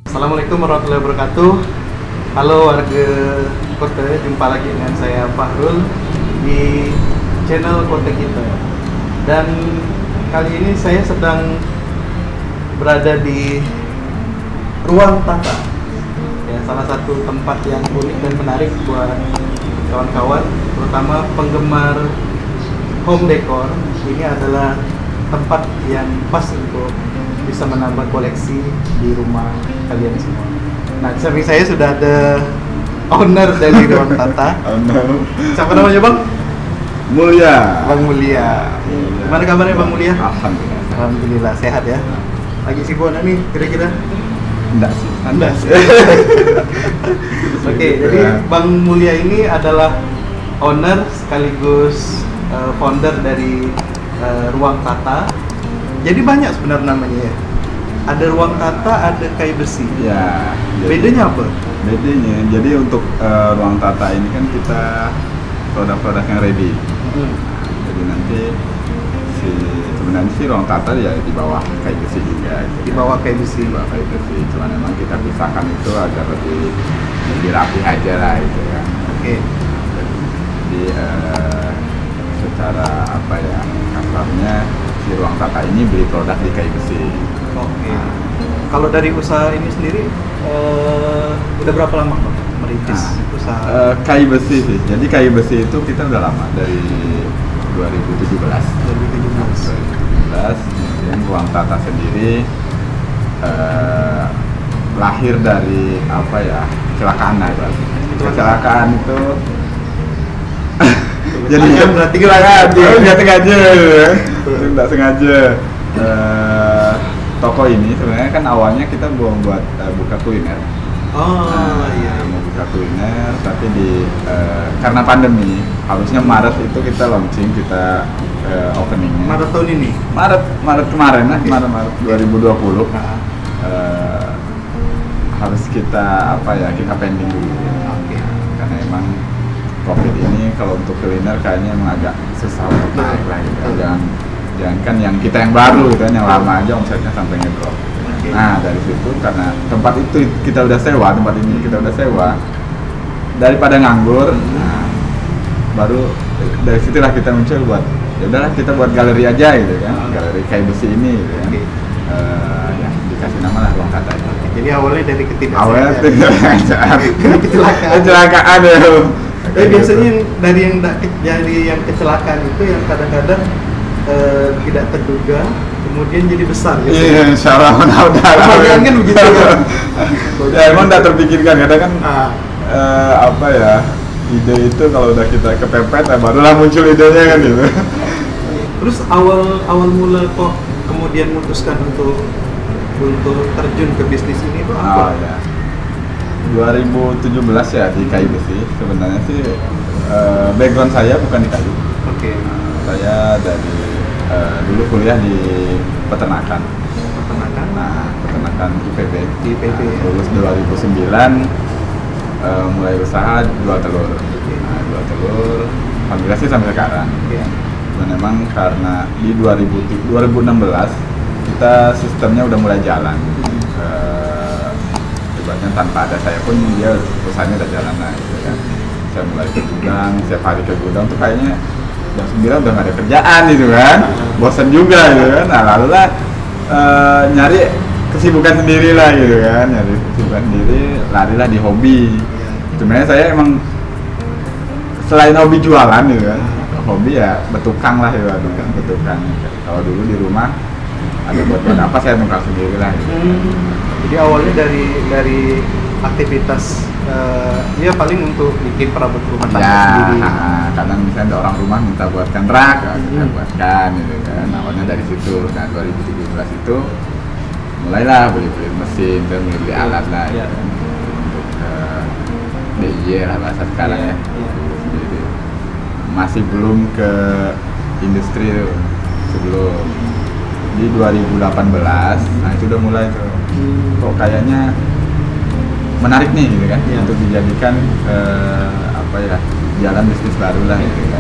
Assalamualaikum warahmatullahi wabarakatuh. Halo warga kota, jumpa lagi dengan saya Fahrul di channel Kota Kita. Dan kali ini saya sedang berada di Ruang Tata, ya, salah satu tempat yang unik dan menarik buat kawan-kawan, terutama penggemar home decor. Ini adalah tempat yang pas untuk bisa menambah koleksi di rumah kalian semua. Nah, di samping saya sudah ada owner dari Ruang Tata. Siapa namanya, Bang? Mulia. Bang Mulia. Gimana kabarnya, Bang Mulia? Alhamdulillah. Alhamdulillah sehat ya. Lagi sibuk nih kira-kira? Enggak sih. Anda sih. Oke, jadi Bang Mulia ini adalah owner sekaligus founder dari Ruang Tata. Jadi banyak sebenarnya namanya ya. Ada Ruang Tata, ada kayu besi. Ya. Bedanya apa? Bedanya, jadi untuk Ruang Tata ini kan kita produk-produk yang ready. Jadi nanti sebenarnya sih Ruang Tata ya di bawah kayu besi juga. Gitu, Di bawah kayu besi. Di bawah kayu besi. Cuma memang kita pisahkan itu agar lebih rapi aja lah itu kan. Oke. Jadi secara apa ya, kasarnya si Ruang Tata ini beli produk di kayu besi. Oke. Kalau dari usaha ini sendiri udah berapa lama Bang merintis usaha? Kayu besi sih. Jadi kayu besi itu kita udah lama dari 2017. 2017. Kemudian Ruang Tata sendiri lahir dari apa ya, kecelakaan lah itu. Kecelakaan itu jadi berarti nggak sengaja. Toko ini sebenarnya kan awalnya kita buat buka kuliner. Iya. Mau buka kuliner, tapi karena pandemi, harusnya Maret itu kita launching, kita openingnya. Maret tahun ini? Maret kemarin lah, Maret 2020. Harus kita kita pending dulu. Karena emang COVID ini kalau untuk kuliner kayaknya emang agak susah untuk naik lah gitu. Jangan kan yang kita yang baru gitu kan, yang lama aja omsetnya sampai ngedrop. Nah dari situ, karena tempat itu kita udah sewa, tempat ini kita udah sewa, daripada nganggur, baru dari situlah kita muncul buat, ya udahlah kita buat galeri aja gitu kan, galeri kayu besi ini gitu kan. Ya dikasih nama lah Ruang Tata. Jadi awalnya dari ketidaksengajaan. Awalnya kecelakaan ya. Tapi biasanya dari yang kecelakaan itu yang kadang-kadang tidak terduga, kemudian jadi besar gitu. Iya, insyaallah Kemudian kan begitu kan. Ya emang tidak terpikirkan, kadang kan ide itu kalau udah kita kepepet, barulah muncul idenya kan gitu. Terus awal mula kok kemudian memutuskan untuk terjun ke bisnis ini itu apa? 2017 ya di kayu besi. Sebenarnya sih background saya bukan di kayu. Oke. Saya dari dulu kuliah di peternakan. Nah, peternakan IPB. Lulus 2009, mulai usaha jual telur. Nah, jual telur, alhamdulillah sih sampai sekarang. Dan memang karena di 2016 kita sistemnya udah mulai jalan. Ibaratnya tanpa ada saya pun dia usahanya udah jalan lah gitu kan. Saya mulai ke gudang, setiap hari ke gudang tuh kayaknya jam 9 udah gak ada kerjaan gitu kan, bosan juga gitu kan. Nah lalu lah nyari kesibukan sendiri lah gitu kan, larilah di hobi. Sebenarnya saya emang selain hobi jualan gitu kan, hobi ya betukang lah gitu kan, betukang. Kalau dulu di rumah ada buat apa saya tukang sendiri lah gitu. Jadi awalnya dari aktivitas dia paling untuk bikin perabot rumah tangga sendiri. Kadang misalnya ada orang rumah minta buatkan rak, kita buatkan gitu kan. Awalnya dari situ. Nah 2017 itu mulailah beli mesin, beli alat lah gitu. Untuk DIY lah bahasa sekarang ya. Jadi, masih belum ke industri tuh, sebelum di 2018. Nah itu udah mulai tuh. Kok kayaknya menarik nih gitu kan, untuk dijadikan jalan bisnis baru lah gitu kan.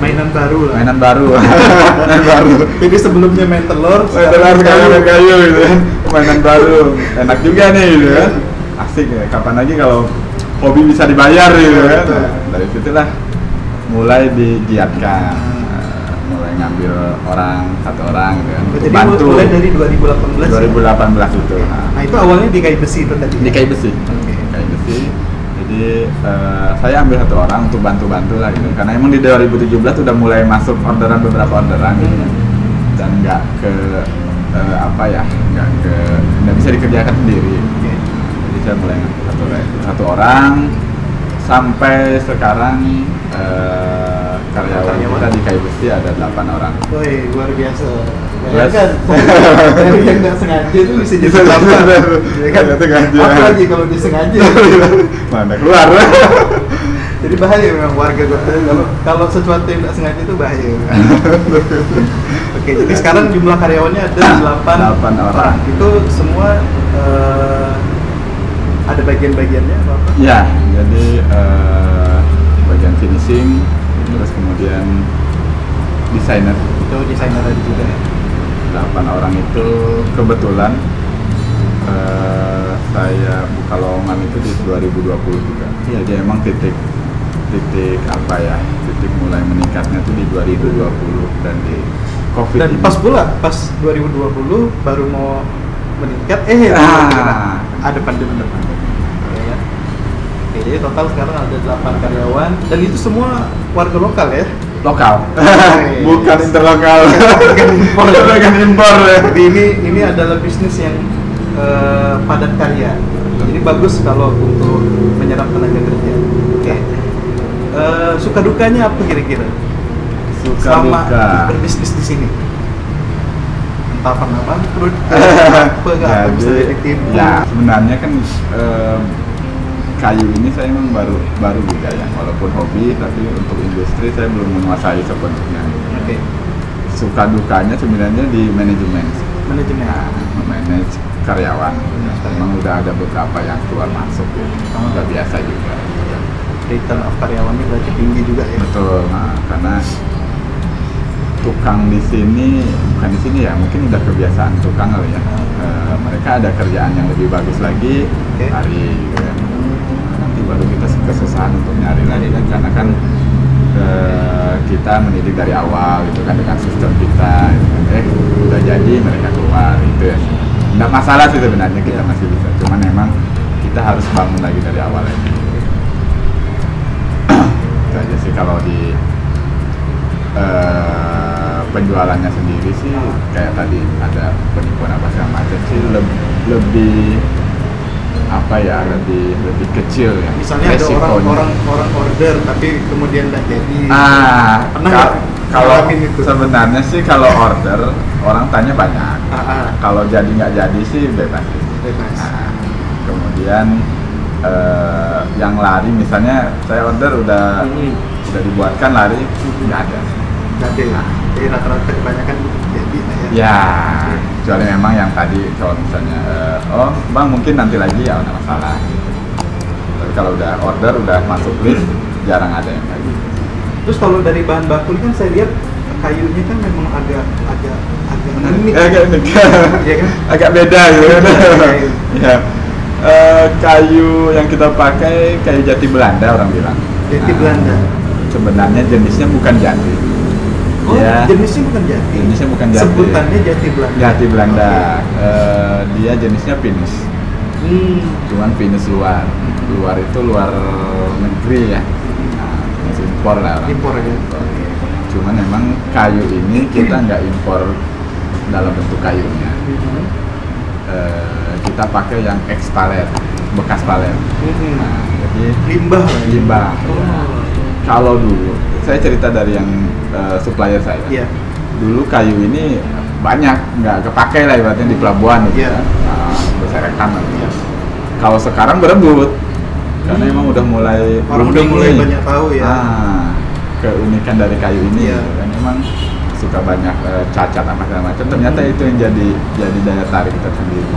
Mainan baru lah. Mainan baru. Mainan baru. Jadi sebelumnya main telur, Sekarang main kayu gitu kan. Mainan baru. Enak juga nih gitu kan. Asik ya. Kapan lagi kalau hobi bisa dibayar gitu kan. Nah, dari situlah mulai digiatkan. Mulai ngambil satu orang gitu kan. Jadi bantu. mulai dari 2018. 2018 itu. Nah, itu awalnya di kayu besi itu tadi. Di kayu besi. Kayu besi. Jadi saya ambil satu orang untuk bantu-bantu lah gitu. Karena emang di 2017 udah mulai masuk beberapa orderan gitu. Dan nggak ke nggak bisa dikerjakan sendiri. Jadi saya mulai satu orang sampai sekarang karyawan kita di kayu besi ada 8 orang. Woi, luar biasa. Bayangkan, dari yang nggak sengaja itu bisa jadi 8. Ya kan? Apalagi kalau disengaja. Mana keluar. Jadi bahaya memang warga kota. Kalau sesuatu yang nggak sengaja itu bahaya. Oke, jadi sekarang jumlah karyawannya ada 8 orang. Itu semua ada bagian-bagiannya apa? Ya, jadi bagian finishing, terus kemudian desainer. Itu desainer ada juga ya. 8 orang itu kebetulan saya buka lowongan itu di 2020 juga. Iya. Jadi emang titik mulai meningkatnya itu di 2020 dan di COVID. Dan ini. pas 2020 baru mau meningkat ada pandemi. Ya. Oke, jadi total sekarang ada 8 karyawan dan itu semua warga lokal ya. Lokal, bukan interlokal, bukan impor. Jadi ini adalah bisnis yang padat karya. Jadi bagus kalau untuk menyerap tenaga kerja. Oke. Suka dukanya apa kira-kira? Selama berbisnis di sini. Entah pernah bangkrut, apa bisa ditipu. Ya, sebenarnya kan kayu ini saya memang baru juga ya, walaupun hobi tapi untuk industri saya belum menguasai sepenuhnya. Oke. Suka dukanya sebenarnya di manajemen. Manajemen. Memanage karyawan. Memang udah ada beberapa yang keluar masuk ya. Udah biasa juga. Return of karyawannya berarti tinggi juga ya. Betul. Nah, karena tukang di sini bukan di sini ya, mungkin udah kebiasaan tukang kali ya. Mereka ada kerjaan yang lebih bagus lagi, hari gitu ya. Nanti baru kita kesusahan untuk nyari lagi karena kan kita mendidik dari awal gitu kan dengan sistem kita gitu kan. Udah jadi mereka keluar itu ya. Nggak masalah sih sebenarnya, kita masih bisa, cuman memang kita harus bangun lagi dari awal lagi. Itu aja sih kalau di penjualannya sendiri sih kayak tadi ada penipuan apa segala macam sih lebih kecil ya. Misalnya resikonya. ada orang order tapi kemudian nggak jadi. Pernah kalau sebenarnya sih kalau order orang tanya banyak. Kalau jadi nggak jadi sih bebas. Kemudian yang lari misalnya saya order udah dibuatkan lari nggak ada. Jadi rata-rata kebanyakan jadi ya. Kecuali memang yang tadi kalau misalnya bang mungkin nanti lagi ya nggak masalah. Tapi kalau udah order udah masuk list jarang ada yang kayak gitu. Terus kalau dari bahan baku kan saya lihat kayunya kan memang agak unik. Agak unik. Iya kan? Agak beda gitu. Ya. Kayu yang kita pakai kayu jati Belanda orang bilang. Jati Belanda. Sebenarnya jenisnya bukan jati. Oh, ya. Jenisnya bukan jati. Jenisnya bukan jati. Sebutannya jati Belanda. Jati Belanda. Dia jenisnya pinus. Cuman pinus luar. Luar itu luar negeri ya. Masih impor lah. Impor ya. Cuman memang kayu ini kita nggak impor dalam bentuk kayunya. Kita pakai yang ex palet, bekas palet. Jadi limbah. Ya. Kalau dulu saya cerita dari yang supplier saya. Yeah. Dulu kayu ini banyak nggak kepakai lah ibaratnya di pelabuhan gitu kan. Berserakan. Kalau sekarang berebut karena emang udah mulai banyak tahu ya. Keunikan dari kayu ini gitu kan emang suka banyak cacat apa segala macam. Ternyata itu yang jadi daya tarik tersendiri.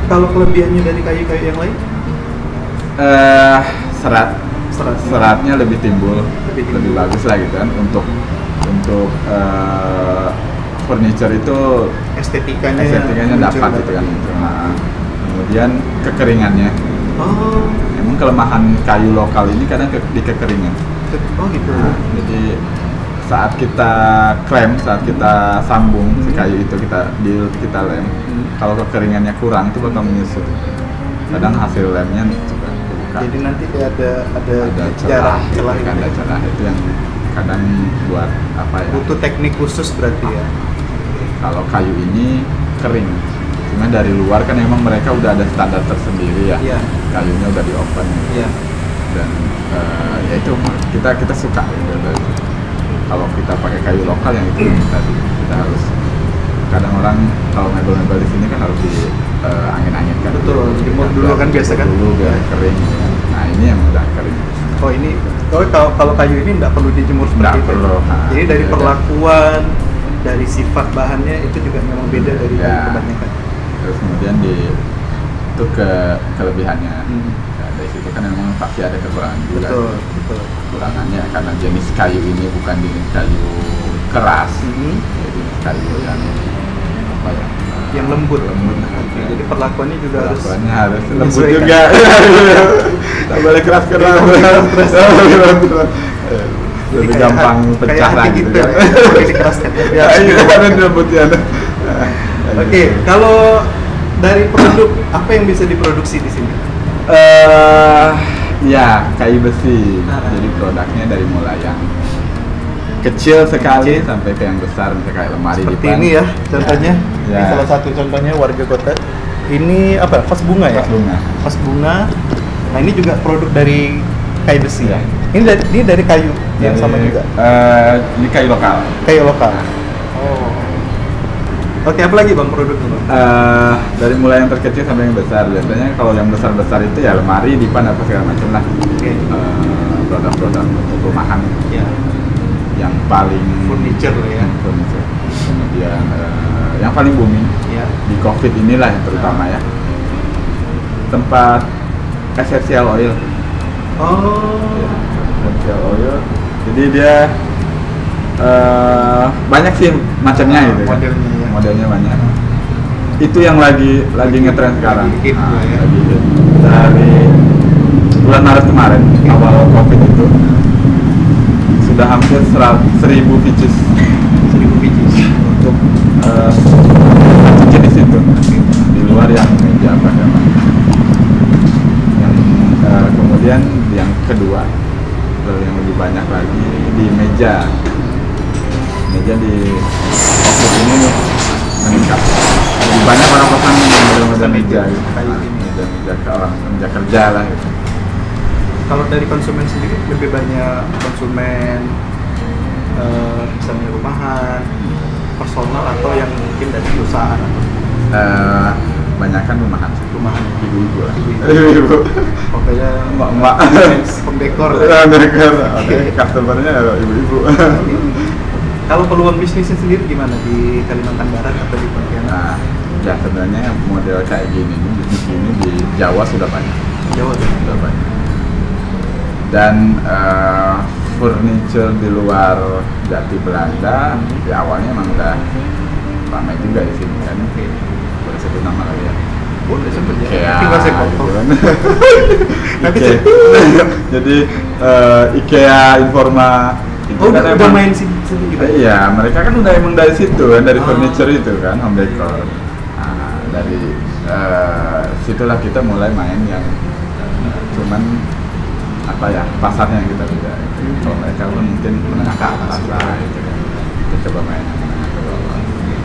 Kalau kelebihannya dari kayu-kayu yang lain? Serat seratnya lebih timbul, lebih timbul. bagus lah gitu kan untuk furniture itu estetikanya dapat gitu kan. Nah, kemudian kekeringannya. Oh. Emang kelemahan kayu lokal ini kadang di kekeringan. Oh gitu. Nah, jadi saat kita klem, saat kita sambung si kayu itu kita lem, kalau kekeringannya kurang itu bakal menyusut. Kadang hasil lemnya juga terbuka. Jadi nanti ada celah celah itu yang kadang buat apa ya? Butuh teknik khusus berarti ya. Kalau kayu ini kering, cuma dari luar kan emang mereka udah ada standar tersendiri ya. Iya. Kayunya udah di open. Iya. Dan ya itu kita suka gitu. Kalau kita pakai kayu lokal yang itu tadi kita harus, kadang orang kalau mebel-mebel di sini kan harus di angin-anginkan. Betul, jemur dulu kan biasa kan. Dulu biar kering. Ya. Nah ini yang udah kering. Oh ini, kalau kayu ini nggak perlu dijemur seperti itu. Perlu. Jadi dari perlakuan, dari sifat bahannya itu juga memang beda dari kebanyakan. Terus kemudian itu kelebihannya. Nah, dari situ kan memang pasti ada kekurangan juga. Betul. Kekurangannya karena jenis kayu ini bukan jenis kayu keras, jadi kayu yang apa ya? Yang lembut. Jadi perlakuannya juga harus lembut juga. Tak boleh keras. Lebih gampang pecah lagi gitu kan. Lebih dikeraskan. Ya, lembutnya. Oke, kalau dari produk apa yang bisa diproduksi di sini? Ya, kayu besi. Jadi produknya dari mulai yang kecil sekali sampai ke yang besar, misalnya kayak lemari seperti dipan. Ini ya, contohnya. Ya. Ini salah satu contohnya warga kota. Ini apa? Vas bunga ya? Vas bunga. Nah, ini juga produk dari kayu besi. Ya. Ini dari kayu yang sama juga. Ini kayu lokal. Kayu lokal. Oh. Oke, apa lagi Bang produknya Bang? Dari mulai yang terkecil sampai yang besar. Biasanya kalau yang besar-besar itu ya lemari, dipan apa segala macam lah. Produk-produk untuk rumahan. Ya. Yang paling furniture lah ya. Furniture. Kemudian yang paling booming di COVID inilah yang terutama ya. Tempat essential oil. Oh. Ya, essential oil. Jadi dia banyak sih macamnya gitu kan. Modelnya banyak. Itu yang lagi ngetren sekarang. Lagi hit. Dari bulan Maret kemarin, awal COVID itu sudah hampir 1.000 pieces. 1.000 pieces untuk jenis itu. Di luar yang meja apa namanya. Yang kemudian yang kedua, yang lebih banyak lagi di meja di office ini nih meningkat. Lebih banyak orang pesan model meja gitu. Meja kerja lah gitu. Kalau dari konsumen sendiri lebih banyak konsumen misalnya rumahan, personal atau yang mungkin dari perusahaan atau kebanyakan rumahan sih. Rumahan Ibu-ibu lah. Ibu-ibu. Pokoknya emak-emak. Pembekor. Oke. Customernya ibu-ibu. Kalau peluang bisnisnya sendiri gimana di Kalimantan Barat atau di Pontianak? Nah, ya sebenarnya model kayak gini, bisnis ini di Jawa sudah banyak. Sudah banyak. Dan furniture di luar Jati Belanda di awalnya emang udah ramai juga di sini kan. Boleh sebut nama lagi ya? Boleh sebut ya. IKEA, Tinggal saya gitu kan. Nanti jadi IKEA, Informa. Oh, udah main situ juga? Iya, mereka kan udah emang dari situ kan, dari furniture itu kan, home decor. Nah, dari situlah kita mulai main yang cuman apa ya, pasarnya yang kita beda. Kalau mereka pun mungkin menengah ke atas lah gitu kan. Kita coba main yang menengah ke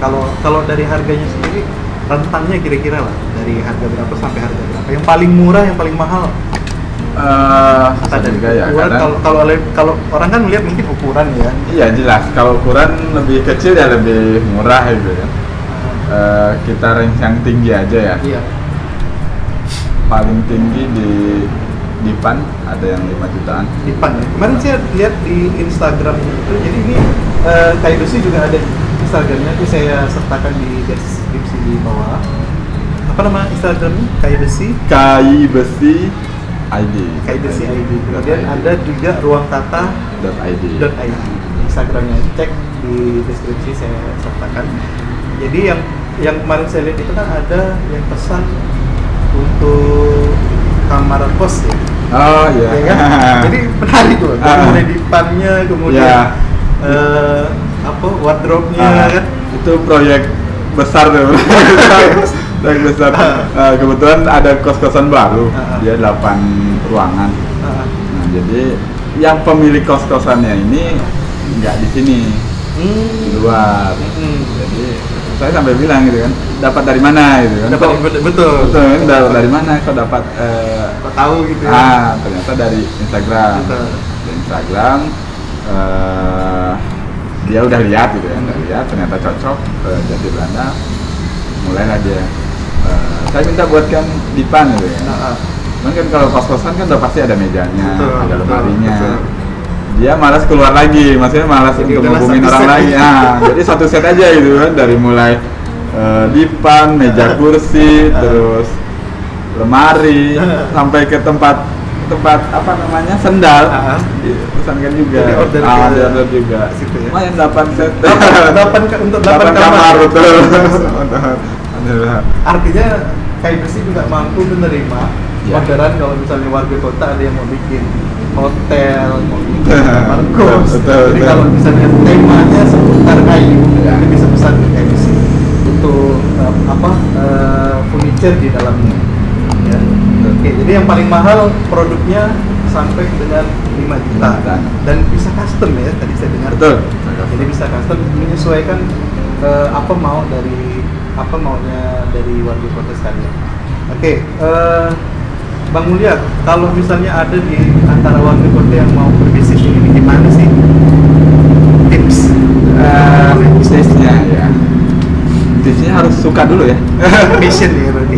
bawah. Kalau dari harganya sendiri, rentangnya kira-kira lah, dari harga berapa sampai harga berapa? Yang paling murah, yang paling mahal? Ada juga ya. Kalau orang kan melihat mungkin ukuran ya. Iya jelas. Kalau ukuran lebih kecil ya lebih murah gitu ya. Kita range yang tinggi aja ya. Iya. Paling tinggi di Dipan ada yang 5 jutaan. Dipan ya. Kemarin saya lihat di Instagram itu. Jadi ini kayu besi juga ada Instagramnya. Itu saya sertakan di deskripsi di bawah. Apa nama Instagramnya? Kayu besi. Kayu besi ID. Kayak Bersih ID. Kemudian ada juga ruangtata.id. Instagramnya cek di deskripsi saya sertakan. Jadi yang kemarin saya lihat itu kan ada yang pesan untuk kamar kos ya. Oh iya. Ya kan? Jadi menarik tuh. Mulai dipannya, kemudian wardrobe-nya kan. Itu proyek besar tuh. Proyek besar. Kebetulan ada kos-kosan baru. Dia 8 ruangan. Nah, jadi yang pemilik kos-kosannya ini nggak di sini, di luar. Jadi saya sampai bilang gitu kan, dapat dari mana gitu kan? Betul. Dapat dari mana? Kok dapat? Kok tahu gitu ya? Ternyata dari Instagram. Betul. Dari Instagram. Dia udah lihat gitu ya, ternyata cocok. Jadi Belanda, mulailah dia. Saya minta buatkan dipan gitu ya. Cuman kan kalau kos-kosan kan udah pasti ada mejanya, ada lemarinya. Dia malas keluar lagi, maksudnya malas untuk ngubungin orang lagi. Jadi satu set aja gitu kan, dari mulai dipan, meja kursi, terus lemari, sampai ke tempat apa namanya, sendal. Dipesankan juga. Order juga. Lumayan 8 set. 8 kamar. Betul. Artinya Kayu Bersih juga mampu menerima orderan kalau misalnya warga kota ada yang mau bikin hotel, mau bikin kamar kos. Jadi kalau misalnya temanya seputar kayu, itu bisa pesan ke Kayu Bersih untuk furniture di dalamnya. Ya. Oke, jadi yang paling mahal produknya sampai dengan 5 juta dan bisa custom ya, tadi saya dengar. Betul. Jadi bisa custom menyesuaikan apa maunya dari warga kota sekalian. Oke, Bang Mulya, kalau misalnya ada di antara warga kota yang mau berbisnis ini, gimana sih tips bisnisnya ya? Bisnisnya harus suka dulu ya. Passion ya berarti.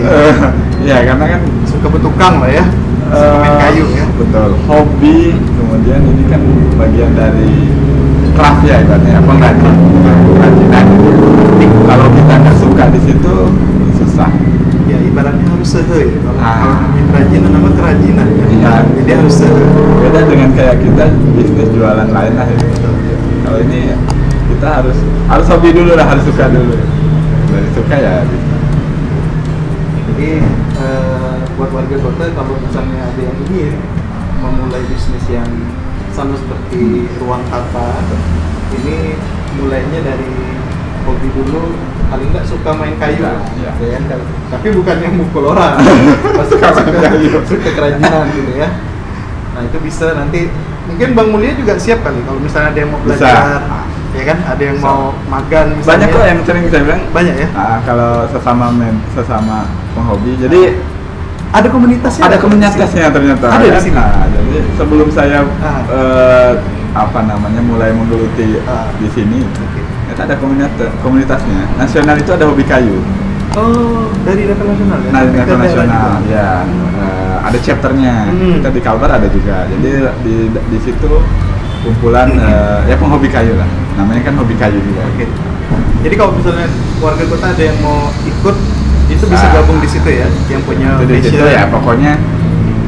Ya karena kan suka bertukang lah ya, suka main kayu ya. Betul. Hobi, kemudian ini kan bagian dari craft ya, ibaratnya pengrajin. Kalau kita nggak suka di situ susah. Ya ibaratnya harus sehe ya. Kalau kerajinan nama kerajinan ya. Iya. Jadi harus sehe. Beda dengan kayak kita bisnis jualan lain lah ya. Kalau ini kita harus hobi dulu lah, harus suka dulu. Dari suka ya. Jadi buat warga kota kalau misalnya ada yang ingin memulai bisnis yang sama seperti ruang tata, ini mulainya dari hobi dulu, paling nggak suka main kayu, ya kan? Tapi bukan yang mukul orang, suka kerajinan gitu ya. Nah itu bisa nanti, mungkin Bang Mulya juga siap kali kalau misalnya ada yang mau belajar, ya kan? Ada yang mau magang misalnya. Banyak kok yang sering saya bilang. Banyak ya? Kalau sesama penghobi, jadi ada komunitasnya. Ada komunitasnya ternyata. Ada di sini. Jadi sebelum saya mulai menggeluti di sini, ternyata ada komunitasnya. Nasional itu ada hobi kayu. Oh, dari level nasional ya? Dari level nasional, ya. Ada chapternya. Kita di Kalbar ada juga. Jadi di situ kumpulan ya penghobi kayu lah. Namanya kan hobi kayu juga. Oke. Jadi kalau misalnya warga kota ada yang mau ikut, itu bisa gabung di situ ya, yang punya di situ ya. Pokoknya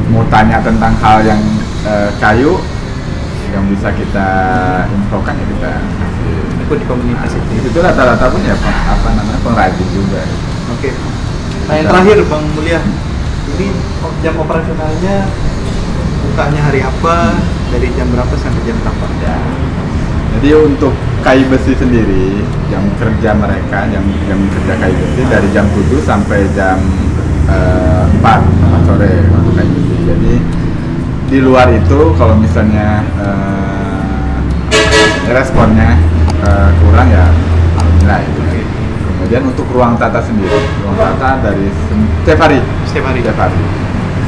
mau tanya tentang hal yang kayu yang bisa kita infokan ya, kita ikut di komunitas itu. Itu rata-rata pun ya pengrajin juga. Oke. Nah yang terakhir Bang Mulya, ini jam operasionalnya bukanya hari apa, dari jam berapa sampai jam berapa? Ya. Jadi untuk Kayu Bersih sendiri, jam kerja mereka, jam kerja Kayu Bersih dari jam 7 sampai jam 4 sore untuk Kayu Bersih. Jadi di luar itu kalau misalnya responnya kurang ya alhamdulillah itu. Kemudian untuk ruang tata sendiri, ruang tata dari setiap hari.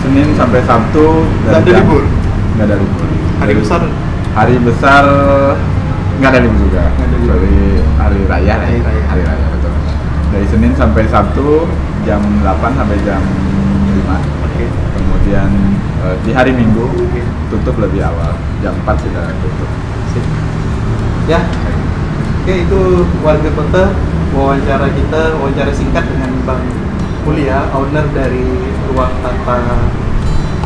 Senin sampai Sabtu. Nggak ada libur? Nggak ada libur. Hari besar nggak ada libur juga. Dari hari raya. Hari raya betul. Dari Senin sampai Sabtu jam 8 sampai jam 5. Okay. Kemudian di hari Minggu tutup lebih awal, jam 4 sudah tutup. Ya. Oke, itu warga kota wawancara singkat dengan Bang Mulya, owner dari Ruang Tata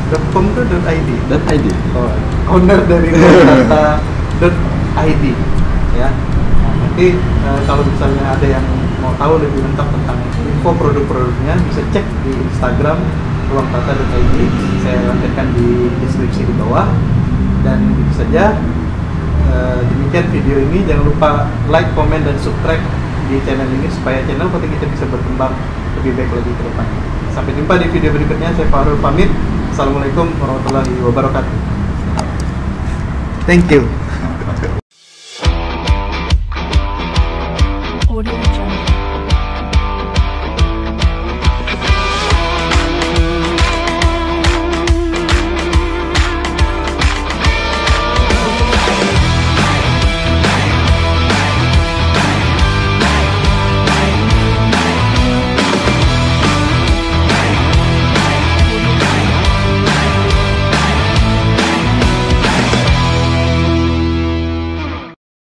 .com itu .id. .id. Oh, owner dari .id ya. Nah, nanti kalau misalnya ada yang mau tahu lebih lengkap tentang info produk-produknya bisa cek di Instagram ruangtata.id. Saya lampirkan di deskripsi di bawah. Dan itu saja. Demikian video ini. Jangan lupa like, komen, dan subscribe di channel ini supaya channel Kota Kita bisa berkembang lebih baik lagi ke depan. Sampai jumpa di video berikutnya. Saya Fahrul pamit. Assalamualaikum warahmatullahi wabarakatuh. Thank you.